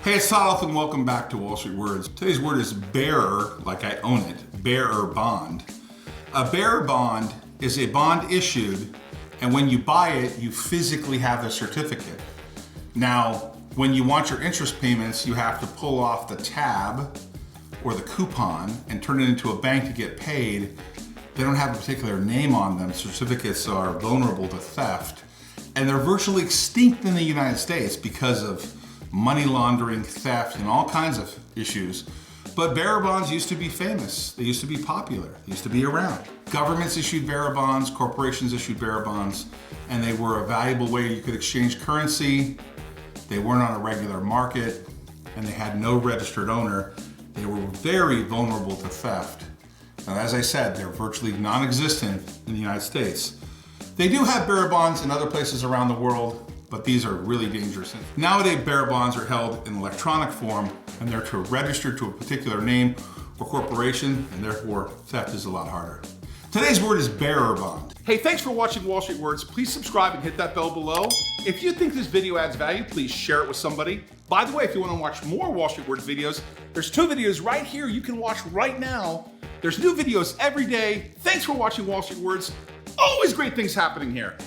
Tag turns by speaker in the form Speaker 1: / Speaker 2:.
Speaker 1: Hey, it's Todd Ault and welcome back to Wall Street Words. Today's word is bearer, like I own it, bearer bond. A bearer bond is a bond issued, and when you buy it, you physically have the certificate. Now, when you want your interest payments, you have to pull off the tab or the coupon and turn it into a bank to get paid. They don't have a particular name on them. Certificates are vulnerable to theft, and they're virtually extinct in the United States because of money laundering, theft, and all kinds of issues. But bearer bonds used to be famous. They used to be popular. They used to be around. Governments issued bearer bonds, corporations issued bearer bonds, and they were a valuable way you could exchange currency. They weren't on a regular market, and they had no registered owner. They were very vulnerable to theft. Now, as I said, they're virtually non-existent in the United States. They do have bearer bonds in other places around the world, but these are really dangerous. Nowadays, bearer bonds are held in electronic form, and they're to register to a particular name or corporation, and therefore theft is a lot harder. Today's word is bearer bond. Hey, thanks for watching Wall Street Words. Please subscribe and hit that bell below. If you think this video adds value, please share it with somebody. By the way, if you want to watch more Wall Street Words videos, there's 2 videos right here you can watch right now. There's new videos every day. Thanks for watching Wall Street Words. Always great things happening here.